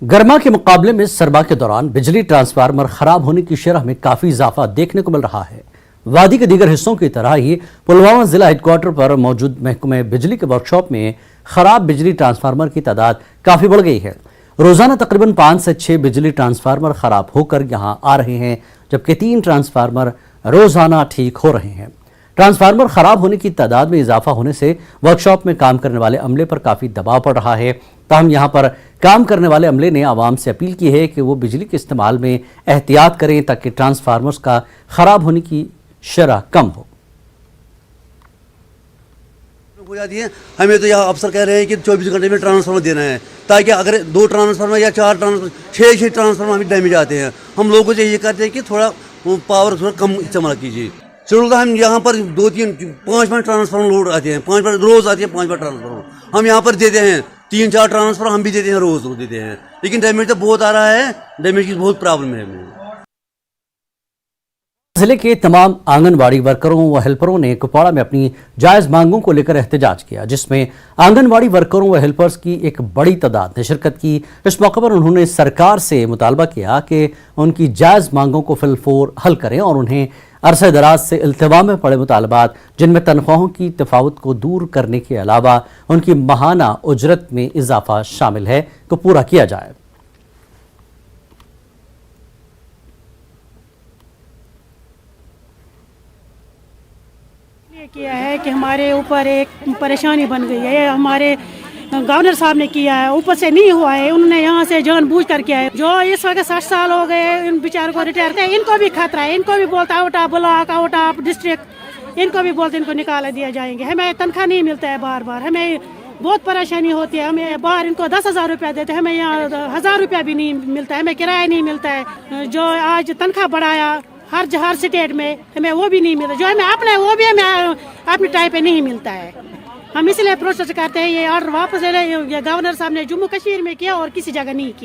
गर्मा के मुकाबले में सरमा के दौरान बिजली ट्रांसफार्मर खराब होने की शरह में काफी इजाफा देखने को मिल रहा है। वादी के दीगर हिस्सों की तरह ही पुलवामा जिला हेडक्वार्टर पर मौजूद महकमे बिजली के वर्कशॉप में खराब बिजली ट्रांसफार्मर की तादाद काफी बढ़ गई है। रोजाना तकरीबन 5 से 6 बिजली ट्रांसफार्मर खराब होकर यहां आ रहे हैं, जबकि 3 ट्रांसफार्मर रोजाना ठीक हो रहे हैं। ट्रांसफार्मर खराब होने की तादाद में इजाफा होने से वर्कशॉप में काम करने वाले अमले पर काफी दबाव पड़ रहा है। ताहम यहां पर काम करने वाले अमले ने आवाम से अपील की है कि वो बिजली के इस्तेमाल में एहतियात करें ताकि ट्रांसफार्मर्स का खराब होने की शरह कम हो जाती है। हमें तो यहाँ अफसर कह रहे हैं कि 24 घंटे में ट्रांसफार्मर देना है, ताकि अगर 2 ट्रांसफार्मर या 4 ट्रांसफार्मर 6 ट्रांसफार्मर हमें डैमेज आते हैं। हम लोगों से ये कहते हैं कि थोड़ा पावर थोड़ा कम इस्तेमाल कीजिए। चलो हम यहाँ पर 2-3-5 ट्रांसफार्मर लोड आते हैं, 5 रोज आती है 5 ट्रांसफार्मर हम यहाँ पर देते हैं। 3-4 ट्रांसफार्मर हम भी देते हैं, रोज देते हैं, लेकिन डैमेज तो बहुत आ रहा है। डैमेज की बहुत प्रॉब्लम है हमें। जिले के तमाम आंगनवाड़ी वर्करों व हेल्परों ने कुपवाड़ा में अपनी जायज मांगों को लेकर एहतजाज किया, जिसमें आंगनवाड़ी वर्करों व हेल्पर्स की एक बड़ी तादाद ने शिरकत की। इस मौके पर उन्होंने सरकार से मुतालबा किया कि उनकी जायज मांगों को फिलफौर हल करें और उन्हें अरसे दराज से इल्तिवा में पड़े मुतालबात, जिनमें तनख्वाहों की तफावत को दूर करने के अलावा उनकी माहाना उजरत में इजाफा शामिल है, को पूरा किया जाए। किया है कि हमारे ऊपर एक परेशानी बन गई है। हमारे गवर्नर साहब ने किया है, ऊपर से नहीं हुआ है। उन्होंने यहाँ से जानबूझ कर किया है। जो इस वक्त 60 साल हो गए इन बेचारों को रिटायर किया, इनको भी खतरा है। इनको भी बोलता out of block, out of district, इनको भी बोलते इनको निकाल दिया जाएंगे। हमें तनख्वाह नहीं मिलता है, बार बार हमें बहुत परेशानी होती है। हमें बाहर इनको 10,000 रुपया देते हैं, हमें यहाँ 1,000 रुपया भी नहीं मिलता है। हमें किराया नहीं मिलता है। जो आज तनख्वाह बढ़ाया हर स्टेट में, हमें वो भी नहीं मिलता। जो हमें अपना है वो भी हमें अपने टाइम पे नहीं मिलता है। हम इसलिए प्रोटेस्ट करते हैं, ये ऑर्डर वापस ले लें। ये गवर्नर साहब ने जम्मू कश्मीर में किया और किसी जगह नहीं किया।